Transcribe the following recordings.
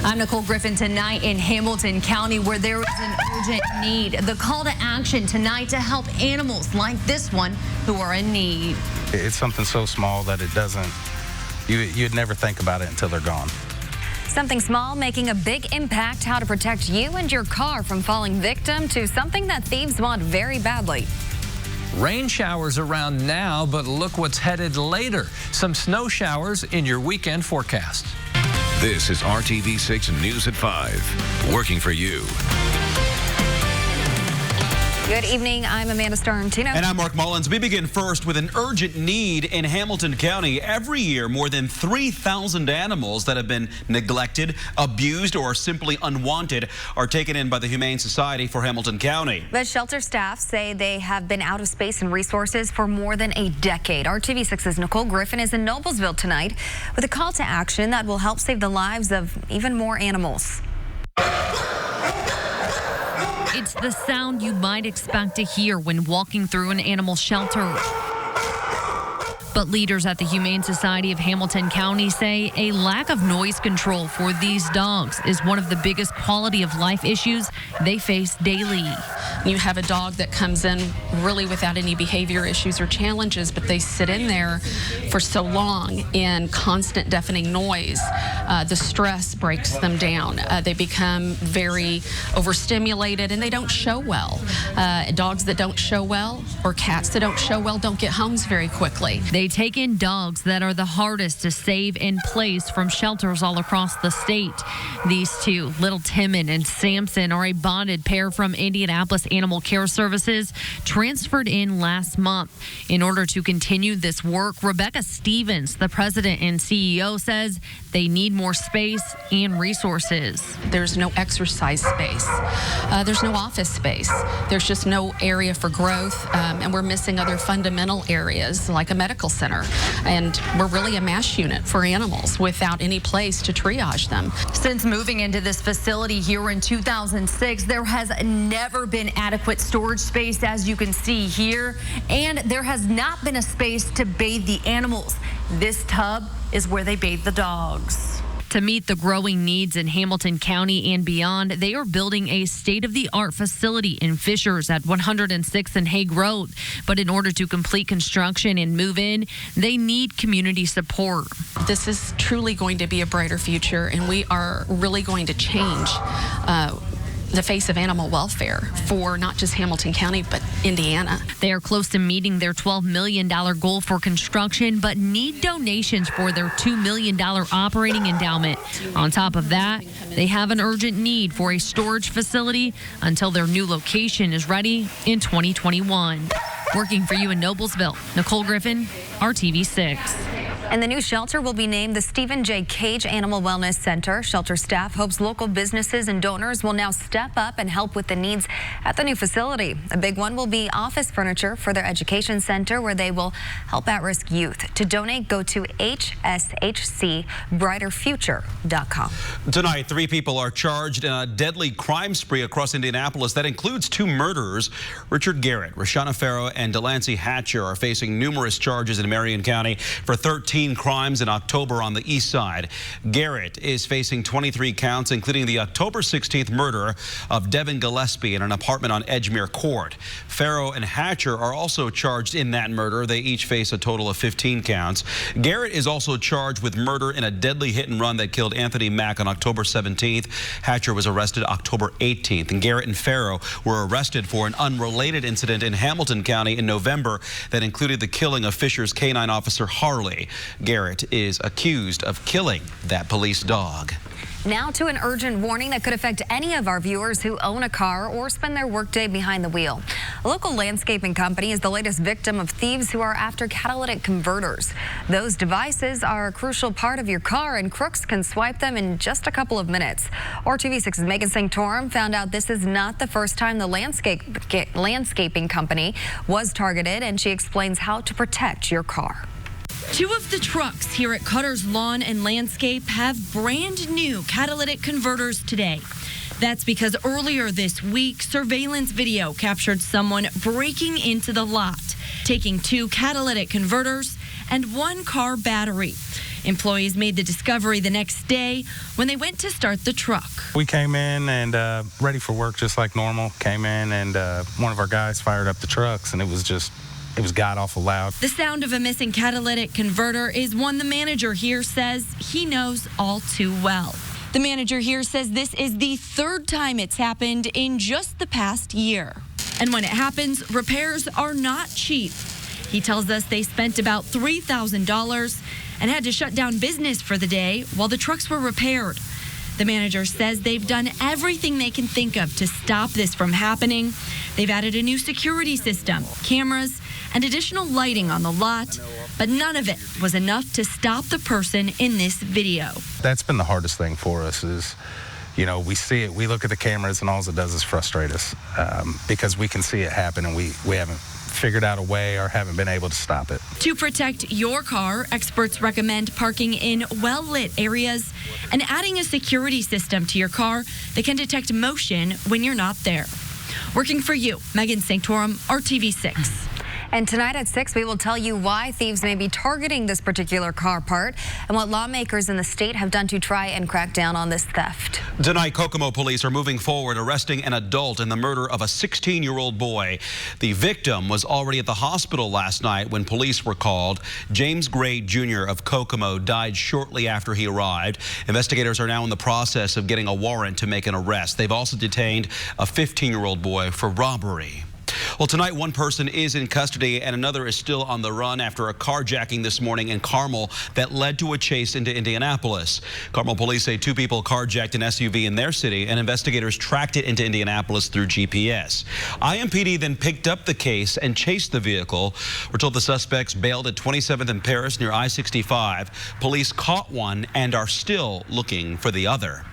I'm Nicole Griffin tonight in Hamilton County, where there is an urgent need. The call to action tonight to help animals like this one who are in need. It's something so small that it doesn't, you'd never think about it until they're gone. Something small making a big impact. How to protect you and your car from falling victim to something that thieves want very badly. Rain showers around now, but look what's headed later. Some snow showers in your weekend forecast. This is RTV6 News at 5, working for you. Good evening. I'm Amanda Starantino. And I'm Mark Mullins. We begin first with an urgent need in Hamilton County. Every year, more than 3,000 animals that have been neglected, abused, or simply unwanted are taken in by the Humane Society for Hamilton County. But shelter staff say they have been out of space and resources for more than a decade. RTV6's Nicole Griffin is in Noblesville tonight with a call to action that will help save the lives of even more animals. It's the sound you might expect to hear when walking through an animal shelter. But leaders at the Humane Society of Hamilton County say a lack of noise control for these dogs is one of the biggest quality of life issues they face daily. You have a dog that comes in really without any behavior issues or challenges, but they sit in there for so long in constant deafening noise. The stress breaks them down. They become very overstimulated and they don't show well. Dogs that don't show well or cats that don't show well don't get homes very quickly. They take in dogs that are the hardest to save and place from shelters all across the state. These two, little Timon and Samson, are a bonded pair from Indianapolis Animal Care Services, transferred in last month. In order to continue this work, Rebecca Stevens, the president and CEO, says they need more space and resources. There's no exercise space. There's no office space. There's just no area for growth, and we're missing other fundamental areas like a medical center. And we're really a MASH unit for animals without any place to triage them. Since moving into this facility here in 2006, there has never been adequate storage space, as you can see here, and there has not been a space to bathe the animals. This tub is where they bathe the dogs. To meet the growing needs in Hamilton County and beyond, they are building a state-of-the-art facility in Fishers at 106th and Hague Road. But in order to complete construction and move in, they need community support. This is truly going to be a brighter future, and we are really going to change the face of animal welfare for not just Hamilton County, but Indiana. They are close to meeting their $12 million goal for construction, but need donations for their $2 million operating endowment. On top of that, they have an urgent need for a storage facility until their new location is ready in 2021. Working for you in Noblesville, Nicole Griffin, RTV6. And the new shelter will be named the Stephen J. Cage Animal Wellness Center. Shelter staff hopes local businesses and donors will now step up and help with the needs at the new facility. A big one will be office furniture for their education center, where they will help at-risk youth. To donate, go to hshcbrighterfuture.com. Tonight, 3 people are charged in a deadly crime spree across Indianapolis. That includes 2 murderers. Richard Garrett, Rashana Farrow, and Delancey Hatcher are facing numerous charges in Marion County for 13 crimes in October on the east side. Garrett is facing 23 counts, including the October 16th murder of Devin Gillespie in an apartment on Edgemere Court. Farrow and Hatcher are also charged in that murder. They each face a total of 15 counts. Garrett is also charged with murder in a deadly hit and run that killed Anthony Mack on October 17th. Hatcher was arrested October 18th, and Garrett and Farrow were arrested for an unrelated incident in Hamilton County in November that included the killing of Fisher's canine officer Harley. Garrett is accused of killing that police dog. Now to an urgent warning that could affect any of our viewers who own a car or spend their workday behind the wheel. A local landscaping company is the latest victim of thieves who are after catalytic converters. Those devices are a crucial part of your car, and crooks can swipe them in just a couple of minutes. RTV6's Megan Sanctorum found out this is not the first time the landscaping company was targeted, and she explains how to protect your car. 2 of the trucks here at Cutter's Lawn and Landscape have brand new catalytic converters today. That's because earlier this week, surveillance video captured someone breaking into the lot, taking 2 catalytic converters and 1 car battery. Employees made the discovery the next day when they went to start the truck. We came in and ready for work just like normal. Came in and one of our guys fired up the trucks, and it was god-awful loud. The sound of a missing catalytic converter is one the manager here says he knows all too well. The manager here says this is the third time it's happened in just the past year. And when it happens, repairs are not cheap. He tells us they spent about $3,000 and had to shut down business for the day while the trucks were repaired. The manager says they've done everything they can think of to stop this from happening. They've added a new security system, cameras, and additional lighting on the lot, but none of it was enough to stop the person in this video. That's been the hardest thing for us is, you know, we see it, we look at the cameras, and all it does is frustrate us because we can see it happen, and we haven't figured out a way or haven't been able to stop it. To protect your car, experts recommend parking in well-lit areas and adding a security system to your car that can detect motion when you're not there. Working for you, Megan Sanctorum, RTV6. And tonight at 6, we will tell you why thieves may be targeting this particular car part and what lawmakers in the state have done to try and crack down on this theft. Tonight, Kokomo police are moving forward, arresting an adult in the murder of a 16-year-old boy. The victim was already at the hospital last night when police were called. James Gray Jr. of Kokomo died shortly after he arrived. Investigators are now in the process of getting a warrant to make an arrest. They've also detained a 15-year-old boy for robbery. Well, tonight, one person is in custody and another is still on the run after a carjacking this morning in Carmel that led to a chase into Indianapolis. Carmel police say 2 people carjacked an SUV in their city, and investigators tracked it into Indianapolis through GPS. IMPD then picked up the case and chased the vehicle. We're told the suspects bailed at 27th and Paris near I-65. Police caught one and are still looking for the other.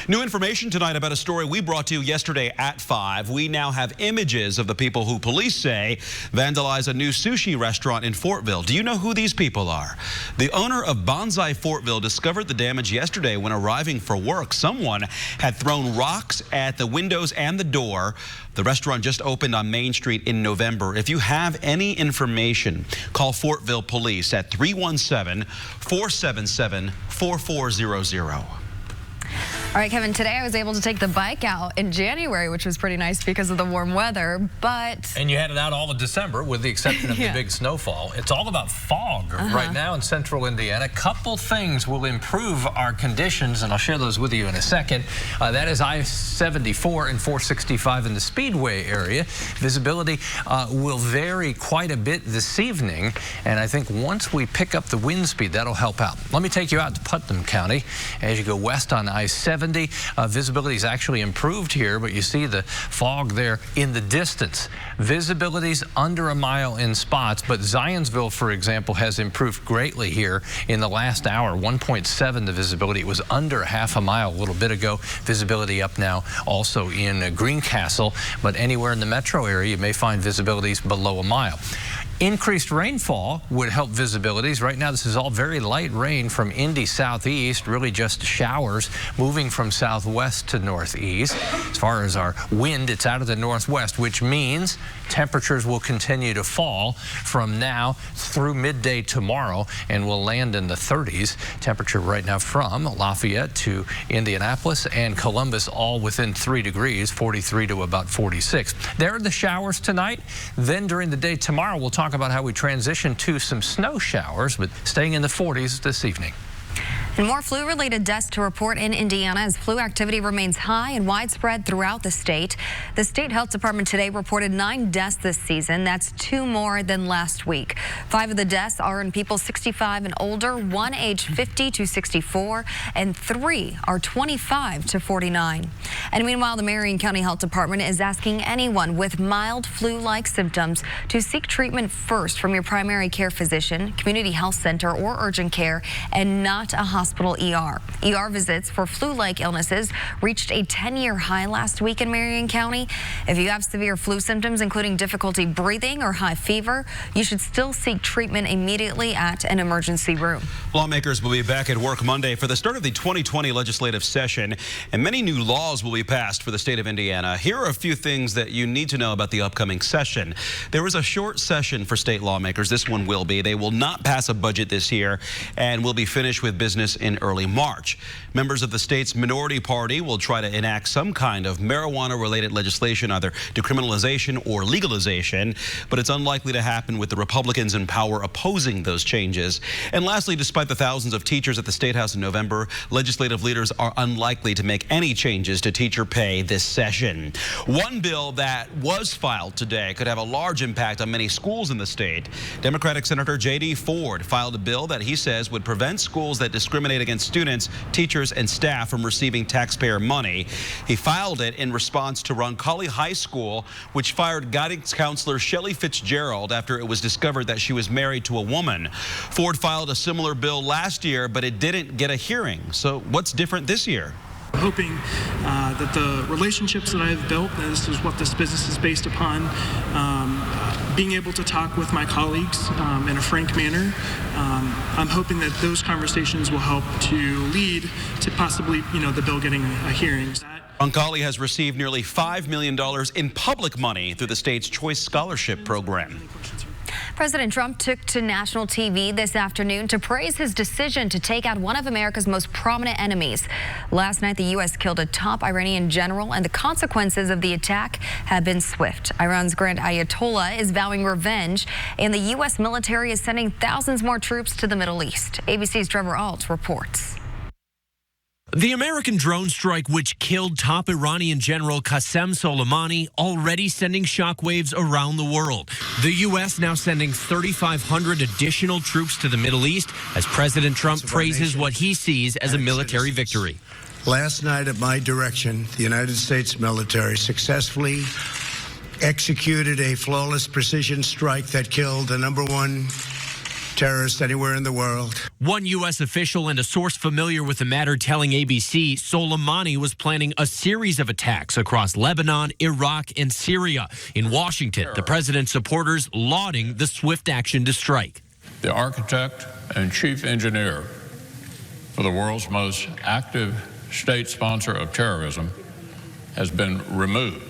New information tonight about a story we brought to you yesterday at 5. We now have images of the people who police say vandalized a new sushi restaurant in Fortville. Do you know who these people are? The owner of Bonsai Fortville discovered the damage yesterday when arriving for work. Someone had thrown rocks at the windows and the door. The restaurant just opened on Main Street in November. If you have any information, call Fortville Police at 317-477-4400. All right, Kevin, today I was able to take the bike out in January, which was pretty nice because of the warm weather, but... And you had it out all of December with the exception of the big snowfall. It's all about fog right now in central Indiana. A couple things will improve our conditions, and I'll share those with you in a second. That is I-74 and 465 in the Speedway area. Visibility will vary quite a bit this evening, and I think once we pick up the wind speed, that'll help out. Let me take you out to Putnam County. As you go west on I-70, visibility is actually improved here, but you see the fog there in the distance. Visibility's under a mile in spots, but Zionsville, for example, has improved greatly here in the last hour. 1.7 the visibility. It was under half a mile a little bit ago. Visibility up now also in Greencastle, but anywhere in the metro area you may find visibilities below a mile. Increased rainfall would help visibilities. Right now, this is all very light rain from Indy southeast, really just showers moving from southwest to northeast. As far as our wind, it's out of the northwest, which means temperatures will continue to fall from now through midday tomorrow and will land in the 30s. Temperature right now from Lafayette to Indianapolis and Columbus, all within 3 degrees, 43 to about 46. There are the showers tonight. Then during the day tomorrow, we'll talk about how we transition to some snow showers, but staying in the 40s this evening. And more flu-related deaths to report in Indiana as flu activity remains high and widespread throughout the state. The state health department today reported 9 deaths this season. That's 2 more than last week. 5 of the deaths are in people 65 and older, 1 age 50 to 64, and 3 are 25 to 49. And meanwhile, the Marion County Health Department is asking anyone with mild flu-like symptoms to seek treatment first from your primary care physician, community health center, or urgent care, and not a hospital hospital ER. ER visits for flu-like illnesses reached a 10-year high last week in Marion County. If you have severe flu symptoms, including difficulty breathing or high fever, you should still seek treatment immediately at an emergency room. Lawmakers will be back at work Monday for the start of the 2020 legislative session, and many new laws will be passed for the state of Indiana. Here are a few things that you need to know about the upcoming session. There is a short session for state lawmakers. This one will be. They will not pass a budget this year and will be finished with business in early March. Members of the state's minority party will try to enact some kind of marijuana-related legislation, either decriminalization or legalization, but it's unlikely to happen with the Republicans in power opposing those changes. And lastly, despite the thousands of teachers at the State House in November, legislative leaders are unlikely to make any changes to teacher pay this session. One bill that was filed today could have a large impact on many schools in the state. Democratic Senator J.D. Ford filed a bill that he says would prevent schools that discriminate against students, teachers, and staff from receiving taxpayer money. He filed it in response to Roncalli High School, which fired guidance counselor Shelley Fitzgerald after it was discovered that she was married to a woman. Ford filed a similar bill last year, but it didn't get a hearing. So what's different this year? Hoping that the relationships that I've built, and this is what this business is based upon, being able to talk with my colleagues in a frank manner, I'm hoping that those conversations will help to lead to possibly, the bill getting a hearing. Roncalli has received nearly $5 million in public money through the state's Choice Scholarship Program. President Trump took to national TV this afternoon to praise his decision to take out one of America's most prominent enemies. Last night, the U.S. killed a top Iranian general, and the consequences of the attack have been swift. Iran's Grand Ayatollah is vowing revenge, and the U.S. military is sending thousands more troops to the Middle East. ABC's Trevor Alt reports. The American drone strike, which killed top Iranian General Qasem Soleimani, already sending shockwaves around the world. The U.S. now sending 3,500 additional troops to the Middle East as President Trump praises what he sees as a military victory. Last night, at my direction, the United States military successfully executed a flawless precision strike that killed the #1 terrorist anywhere in the world. One U.S. official and a source familiar with the matter telling ABC Soleimani was planning a series of attacks across Lebanon, Iraq, and Syria. In Washington, the president's supporters lauding the swift action to strike. The architect and chief engineer for the world's most active state sponsor of terrorism has been removed.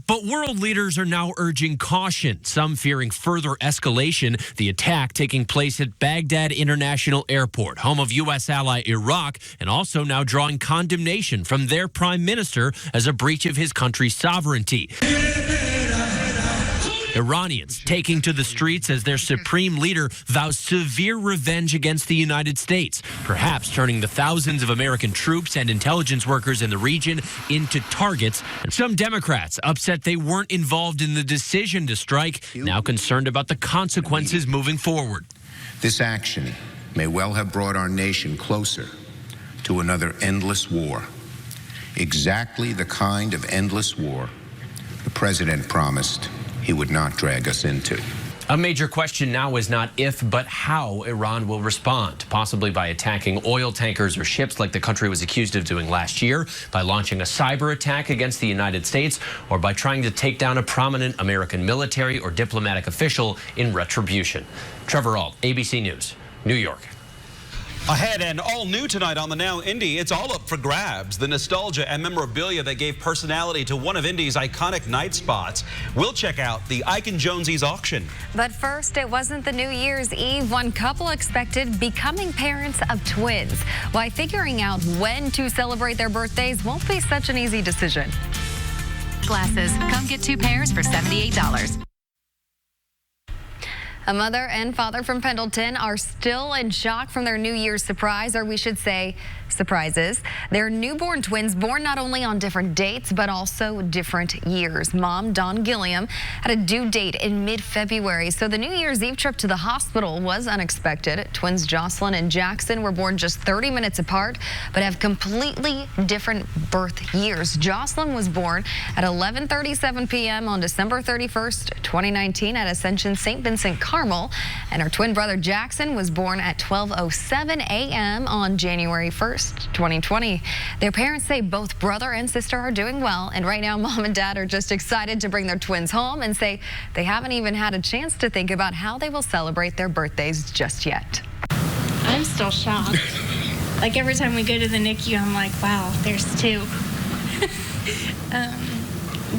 But world leaders are now urging caution, some fearing further escalation. The attack taking place at Baghdad International Airport, home of U.S. ally Iraq, and also now drawing condemnation from their prime minister as a breach of his country's sovereignty. Iranians taking to the streets as their supreme leader vows severe revenge against the United States, perhaps turning the thousands of American troops and intelligence workers in the region into targets. And some Democrats upset they weren't involved in the decision to strike, now concerned about the consequences moving forward. This action may well have brought our nation closer to another endless war. Exactly the kind of endless war the president promised he would not drag us into. A major question now is not if, but how Iran will respond, possibly by attacking oil tankers or ships like the country was accused of doing last year, by launching a cyber attack against the United States, or by trying to take down a prominent American military or diplomatic official in retribution. Trevor Alt, ABC News, New York. Ahead and all new tonight on the Now Indy, it's all up for grabs. The nostalgia and memorabilia that gave personality to one of Indy's iconic night spots. We'll check out the Ike and Jonesy's auction. But first, it wasn't the New Year's Eve one couple expected becoming parents of twins. Why figuring out when to celebrate their birthdays won't be such an easy decision. Glasses. Come get 2 pairs for $78. A mother and father from Pendleton are still in shock from their New Year's surprise, or we should say surprises. Their newborn twins born not only on different dates, but also different years. Mom, Dawn Gilliam, had a due date in mid-February, so the New Year's Eve trip to the hospital was unexpected. Twins Jocelyn and Jackson were born just 30 minutes apart, but have completely different birth years. Jocelyn was born at 11:37 p.m. on December 31st, 2019 at Ascension St. Vincent College. Carmel. And her twin brother Jackson was born at 12:07 a.m. on January 1st, 2020. Their parents say both brother and sister are doing well, and right now Mom and Dad are just excited to bring their twins home and say they haven't even had a chance to think about how they will celebrate their birthdays just yet. I'm still shocked. Like every time we go to the NICU, I'm like, wow, there's two.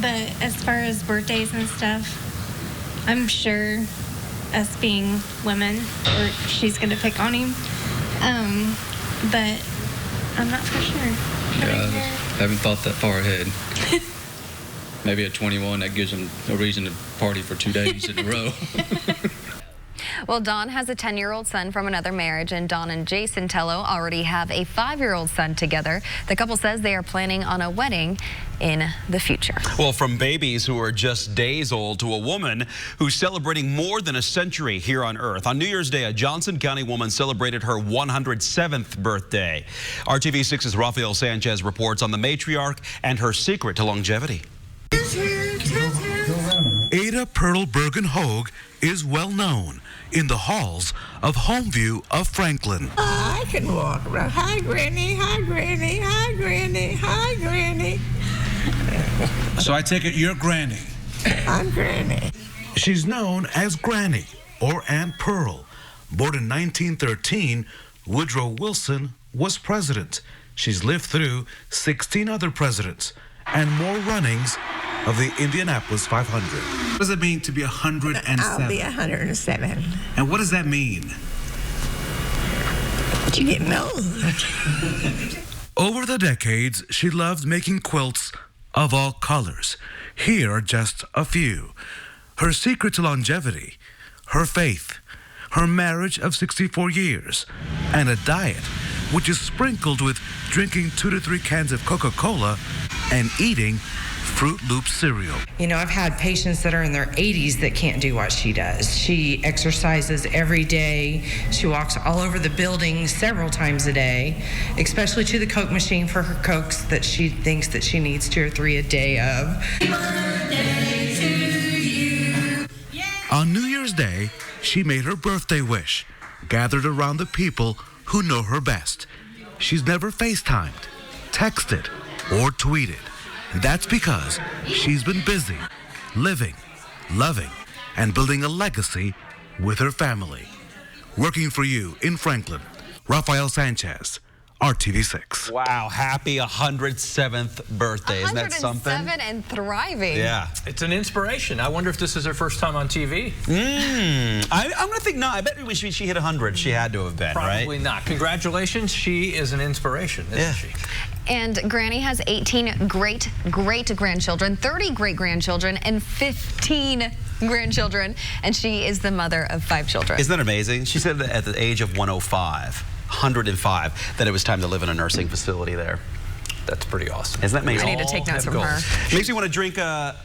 But as far as birthdays and stuff, I'm sure us being women, or she's going to pick on him. But I'm not for sure. Yeah, I haven't thought that far ahead. Maybe at 21, that gives them a reason to party for 2 days in a row. Well, Dawn has a 10-year-old son from another marriage, and Dawn and Jason Tello already have a 5-year-old son together. The couple says they are planning on a wedding in the future. Well, from babies who are just days old to a woman who's celebrating more than a century here on Earth. On New Year's Day, a Johnson County woman celebrated her 107th birthday. RTV6's Rafael Sanchez reports on the matriarch and her secret to longevity. Ada Pearl Bergen Hogue is well known in the halls of Homeview of Franklin. I can walk around. Hi, Granny. Hi, Granny. Hi, Granny. Hi, Granny. So I take it you're Granny. I'm Granny. She's known as Granny or Aunt Pearl. Born in 1913, Woodrow Wilson was president. She's lived through 16 other presidents and more runnings of the Indianapolis 500. What does it mean to be 107? I'll be 107. And what does that mean? You're getting old. Over the decades, she loved making quilts of all colors. Here are just a few. Her secret to longevity, her faith, her marriage of 64 years, and a diet which is sprinkled with drinking 2 to 3 cans of Coca-Cola and eating Fruit Loops cereal. You know, I've had patients that are in their 80s that can't do what she does. She exercises every day. She walks all over the building several times a day, especially to the Coke machine for her Cokes that she thinks that she needs 2 or 3 a day of. On New Year's Day, she made her birthday wish, gathered around the people who know her best. She's never FaceTimed, texted, or tweeted. That's because she's been busy, living, loving, and building a legacy with her family. Working for you in Franklin, Rafael Sanchez, RTV6. Wow, happy 107th birthday. Isn't that something? 107 and thriving. Yeah. It's an inspiration. I wonder if this is her first time on TV. I'm going to think no. I bet she hit 100. She had to have been, right? Probably not. Congratulations. She is an inspiration, isn't she? And Granny has 18 great-grandchildren, 30 great-grandchildren, and 15 grandchildren, and she is the mother of 5 children. Isn't that amazing? She said that at the age of 105, that it was time to live in a nursing facility there. That's pretty awesome. Isn't that amazing? I need to take notes from her. Makes me want to drink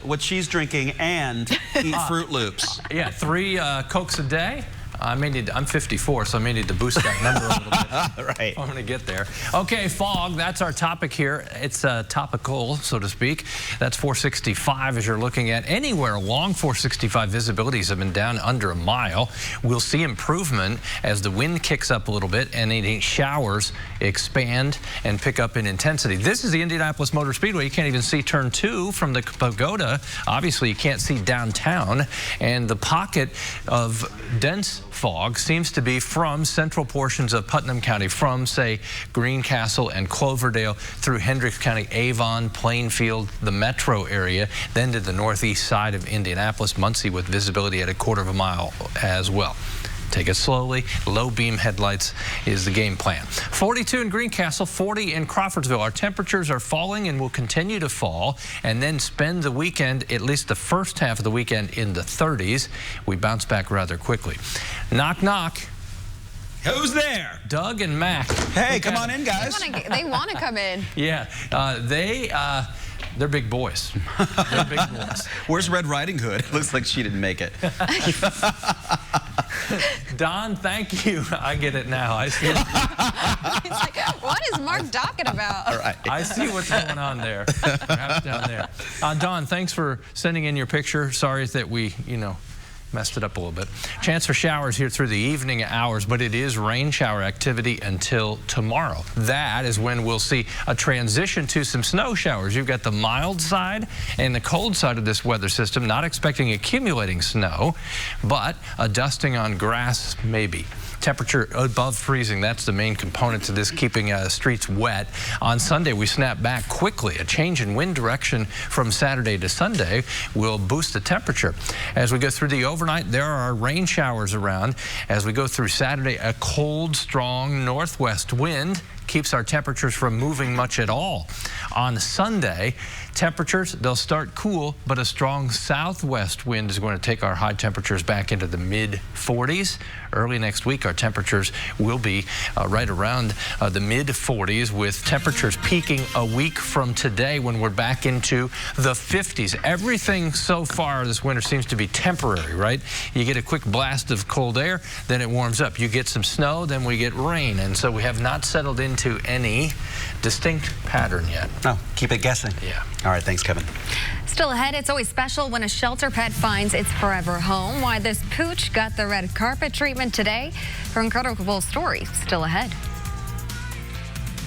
what she's drinking and eat Fruit Loops. Yeah, 3 Cokes a day. I'm 54, so I may need to boost that number a little bit. Right. I'm going to get there. Okay, fog, that's our topic here. It's topical, so to speak. That's 465 as you're looking at anywhere along 465. Visibilities have been down under a mile. We'll see improvement as the wind kicks up a little bit and any showers expand and pick up in intensity. This is the Indianapolis Motor Speedway. You can't even see turn 2 from the pagoda. Obviously, you can't see downtown. And the pocket of dense fog seems to be from central portions of Putnam County, from, say, Greencastle and Cloverdale through Hendricks County, Avon, Plainfield, the metro area, then to the northeast side of Indianapolis, Muncie with visibility at 1/4 mile as well. Take it slowly. Low beam headlights is the game plan. 42 in Greencastle, 40 in Crawfordsville. Our temperatures are falling and will continue to fall, and then spend the weekend, at least the first half of the weekend, in the 30s. We bounce back rather quickly. Knock, knock. Who's there? Doug and Mac. Hey, come on in, guys. They want to come in. Yeah, they're big boys. They're big boys. Where's Red Riding Hood? Looks like she didn't make it. Don, thank you. I get it now. I see. He's like, what is Mark talking about? All right. I see what's going on there. Perhaps down there. Don, thanks for sending in your picture. Sorry that we, messed it up a little bit. Chance for showers here through the evening hours, but it is rain shower activity until tomorrow. That is when we'll see a transition to some snow showers. You've got the mild side and the cold side of this weather system. Not expecting accumulating snow, but a dusting on grass maybe. Temperature above freezing, that's the main component to this, keeping streets wet. On Sunday, we snap back quickly. A change in wind direction from Saturday to Sunday will boost the temperature. As we go through the overnight, there are rain showers around. As we go through Saturday, a cold, strong northwest wind keeps our temperatures from moving much at all. On Sunday, temperatures, they'll start cool, but a strong southwest wind is going to take our high temperatures back into the mid-40s. Early next week, our temperatures will be right around the mid-40s, with temperatures peaking a week from today when we're back into the 50s. Everything so far this winter seems to be temporary, right? You get a quick blast of cold air, then it warms up. You get some snow, then we get rain, and so we have not settled into any distinct pattern yet. Oh, keep it guessing. Yeah. All right, thanks, Kevin. Still ahead, it's always special when a shelter pet finds its forever home. Why this pooch got the red carpet treatment today. Her incredible story still ahead.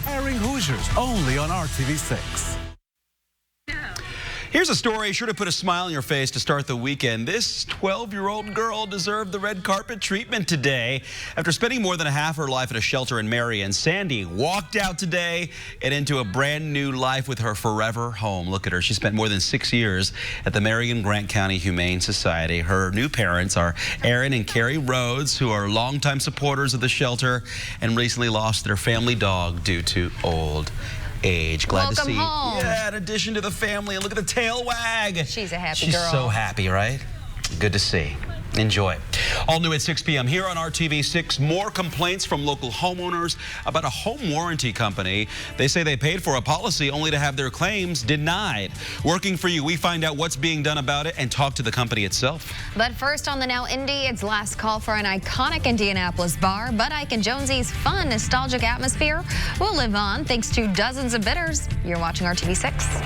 Airing Hoosiers only on RTV6. Here's a story sure to put a smile on your face to start the weekend. This 12-year-old girl deserved the red carpet treatment today. After spending more than half her life at a shelter in Marion, Sandy walked out today and into a brand new life with her forever home. Look at her. She spent more than 6 years at the Marion-Grant County Humane Society. Her new parents are Aaron and Carrie Rhodes, who are longtime supporters of the shelter and recently lost their family dog due to old age. Glad to see. Home. Yeah, in addition to the family. And look at the tail wag. She's a happy girl. girl. She's so happy, right? Good to see. Enjoy. All new at 6 p.m. here on RTV6. More complaints from local homeowners about a home warranty company. They say they paid for a policy only to have their claims denied. Working for you, we find out what's being done about it and talk to the company itself. But first on the Now Indy, it's last call for an iconic Indianapolis bar. Bud Ike and Jonesy's fun, nostalgic atmosphere will live on thanks to dozens of bidders. You're watching RTV6.